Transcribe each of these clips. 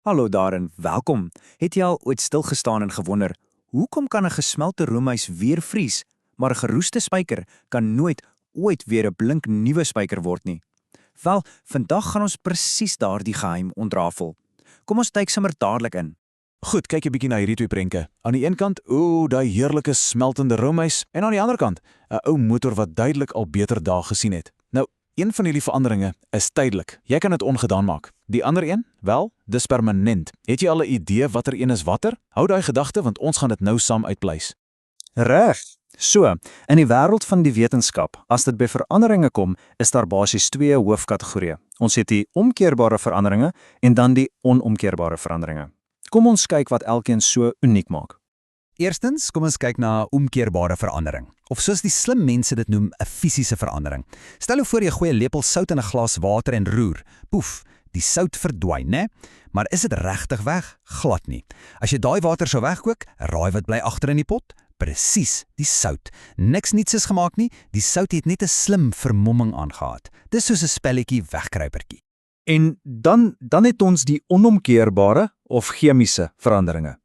Hallo daar en welkom. Het jy al ooit stilgestaan en gewonder, hoekom kan 'n gesmelte roomys weer vries, maar 'n geroeste spyker kan nooit ooit weer 'n blink nuwe spyker word nie? Wel, vandag gaan ons presies daardie geheim ontrafel. Kom ons duik sommer dadelik in. Goed, kyk 'n bietjie na hierdie twee prentjie. Aan die een kant, daai heerlike smeltende roomys en aan die ander kant, 'n ou motor wat duidelik al beter dae gesien het. Nou, een van hierdie veranderinge is tydelik. Jy kan dit ongedaan maak. Die ander een, wel, dis permanent. Het jy al 'n idee watter een is watter? Hou daai gedagte want ons gaan dit nou saam uitpleis. Reg. So, in die wêreld van die wetenskap, as dit by veranderinge kom, is daar basies twee hoofkategorieë. Ons het die omkeerbare veranderinge en dan die onomkeerbare veranderinge. Kom ons kyk wat elkeen so uniek maak. Eerstens, kom ons kyk na 'n omkeerbare verandering. Of soos die slim mense dit noem, 'n fisiese verandering. Stel jou voor jy gooi 'n lepel sout in 'n glas water en roer. Poef, die sout verdwyn, né? Maar is dit regtig weg? Glad nie. As jy daai water sou wegkook, raai wat bly agter in die pot? Presies, die sout. Niks niets is gemaak nie, die sout het net 'n slim vermomming aangehad. Dis soos 'n spelletjie wegkruipertjie. En dan het ons die onomkeerbare of chemiese veranderinge.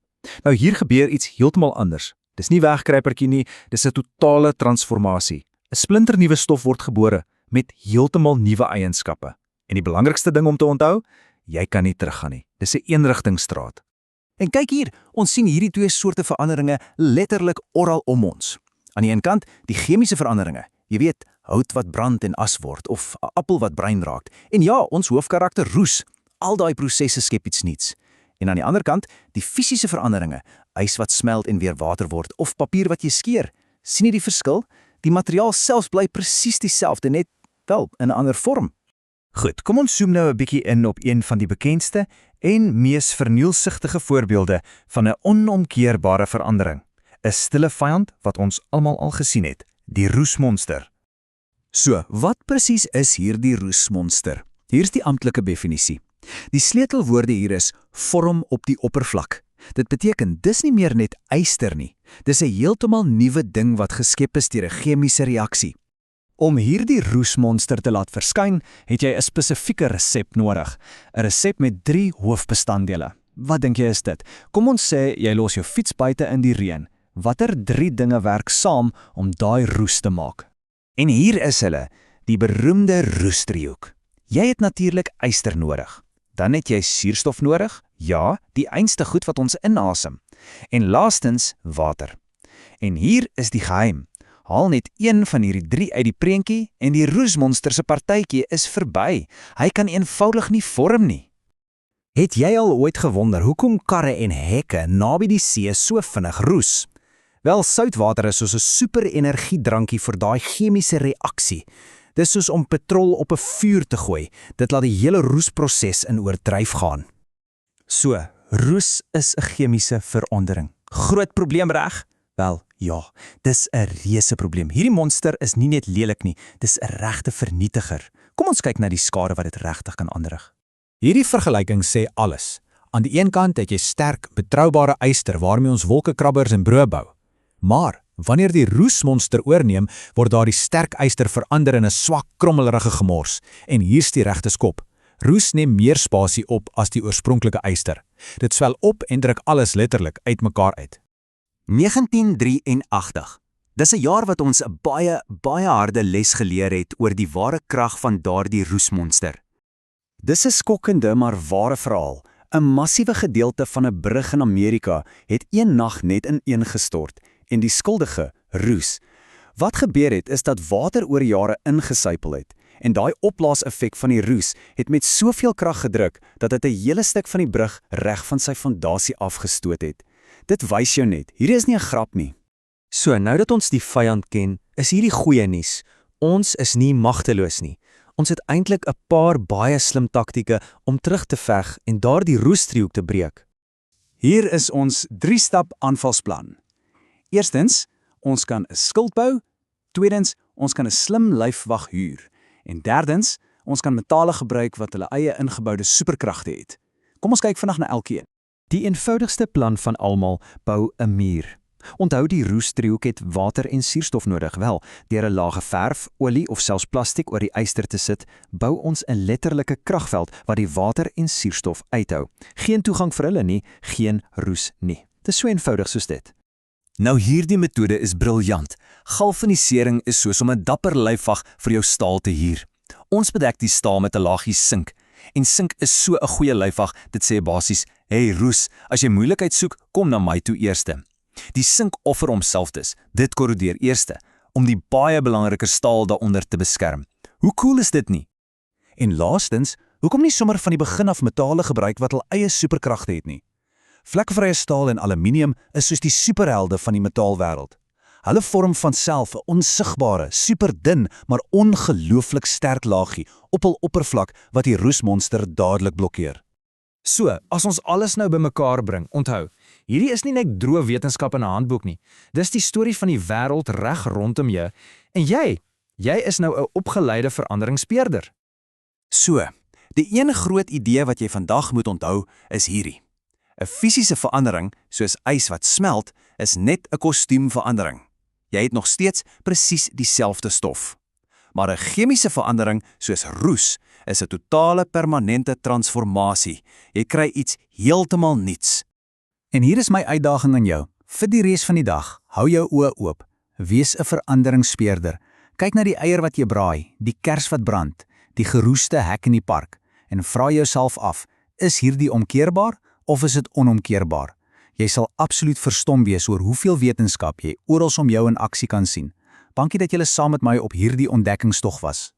Nou hier gebeur iets heeltemal anders. Dis nie wegkruipertjie nie, dis 'n totale transformasie. 'n Splinternuwe stof word gebore met heeltemal nuwe eienskappe. En die belangrikste ding om te onthou, jy kan nie teruggaan nie. Dis 'n eenrigtingstraat. En kyk hier, ons sien hierdie twee soorte veranderinge letterlik oral om ons. Aan die een kant, die chemiese veranderinge. Jy weet, hout wat brand en as word of 'n appel wat bruin raak. En ja, ons hoofkarakter roes. Al daai prosesse skep iets nuuts. En aan die ander kant, die fisiese veranderinge, ys wat smelt en weer water word of papier wat jy skeur. Sien jy die verskil? Die materiaal self bly presies dieselfde, net wel in 'n ander vorm. Goed, kom ons zoom nou 'n bietjie in op een van die bekendste en mees vernielsigtige voorbeelde van 'n onomkeerbare verandering. 'n Stille vyand wat ons almal al gesien het, die roesmonster. So, wat presies is hierdie roesmonster? Hier's die amptelike definisie. Die sleutelwoorde hier is vorm op die oppervlak. Dit beteken dis nie meer net yster nie. Dis 'n heeltemal nuwe ding wat geskep is deur 'n chemiese reaksie. Om hierdie roesmonster te laat verskyn, het jy 'n spesifieke resep nodig. 'n Resep met 3 hoofbestanddele. Wat dink jy is dit? Kom ons sê jy los jou fiets buite in die reën. Watter 3 dinge werk saam om daai roes te maak? En hier is hulle, die beroemde roesdriehoek. Jy het natuurlik yster nodig. Dan het jy suurstof nodig, ja, die einste goed wat ons inasem. En laastens, water. En hier is die geheim. Haal net een van hierdie 3 uit die prentjie en die roesmonster se partytjie is verby. Hy kan eenvoudig nie vorm nie. Het jy al ooit gewonder hoekom karre en hekke naby die see so vinnig roes? Wel, soutwater is soos 'n super-energiedrankie vir daai chemiese reaksie. Dis soos om petrol op 'n vuur te gooi. Dit laat die hele roesproses in oordryf gaan. So, roes is 'n chemiese verandering. Groot probleem, reg? Wel, ja, dis 'n reuse probleem. Hierdie monster is nie net lelik nie, dis 'n regte vernietiger. Kom ons kyk na die skade wat dit regtig kan aanrig. Hierdie vergelyking sê alles. Aan die een kant het jy sterk, betroubare yster waarmee ons wolkekrabbers en brood bou. Maar wanneer die roesmonster oorneem, word daardie sterk yster verander in 'n swak, krommelerige gemors. En hier's die regte skop. Roes neem meer spasie op as die oorspronklike yster. Dit swel op en druk alles letterlik uitmekaar uit. 1983. Dis 'n jaar wat ons 'n baie harde les geleer het oor die ware krag van daardie roesmonster. Dis 'n skokkende maar ware verhaal. 'n Massiewe gedeelte van 'n brug in Amerika het een nag net ineengestort en die skuldige, roes. Wat gebeur het is dat water oor jare ingesypel het en daai opblaaseffek van die roes het met soveel krag gedruk dat dit 'n hele stuk van die brug reg van sy fondasie afgestoot het. Dit wys jou net, hier is nie 'n grap nie. So, nou dat ons die vyand ken, is hierdie goeie nuus. Ons is nie magteloos nie. Ons het eintlik 'n paar baie slim taktieke om terug te veg en daardie roesdriehoek te breek. Hier is ons 3-stap aanvalsplan. Eerstens, ons kan 'n skild bou. Tweedens, ons kan 'n slim lyfwag huur. En derdens, ons kan metale gebruik wat hulle eie ingeboude superkragte het. Kom ons kyk vinnig na elkeen. Die eenvoudigste plan van almal, bou 'n muur. Onthou die roesdriehoek het water en suurstof nodig. Wel, deur 'n laag verf, olie of selfs plastiek oor die yster te sit, bou ons 'n letterlike kragveld wat die water en suurstof uithou. Geen toegang vir hulle nie, geen roes nie. Dis so eenvoudig soos dit. Nou hierdie metode is briljant. Galvanisering is soos om 'n dapper lyfwag vir jou staal te huur. Ons bedek die staal met 'n laagie sink. En sink is so 'n goeie lyfwag, dit sê basies, hey roes, as jy moeilikheid soek, kom na my toe eerste. Die sink offer homself dus, dit korrodeer eerste, om die baie belangriker staal daaronder te beskerm. Hoe cool is dit nie? En laastens, hoekom nie sommer van die begin af metale gebruik wat hul eie superkragte het nie? Vlekvrye staal en aluminium is soos die superhelde van die metaalwêreld. Hulle vorm van self 'n onsigbare, superdun, maar ongelooflik sterk laagie op hul oppervlak wat die roesmonster dadelik blokkeer. So, as ons alles nou bymekaar bring, onthou, hierdie is nie net droë wetenskap in 'n handboek nie. Dis die storie van die wêreld reg rondom jou en jy is nou 'n opgeleide veranderingspeerder. So, die een groot idee wat jy vandag moet onthou is hierdie. 'n Fisiese verandering, soos ys wat smelt, is net 'n kostuumverandering. Jy het nog steeds presies dieselfde stof. Maar 'n chemiese verandering, soos roes, is 'n totale permanente transformasie. Jy kry iets heeltemal nuuts. En hier is my uitdaging aan jou. Vir die res van die dag, hou jou oë oop. Wees 'n veranderingspeerder. Kyk na die eier wat jy braai, die kers wat brand, die geroeste hek in die park en vra jouself af, is hierdie omkeerbaar of is dit onomkeerbaar? Jy sal absoluut verstom wees oor hoeveel wetenskap jy oral om jou in aksie kan sien. Dankie dat jy saam met my op hierdie ontdekkingstog was.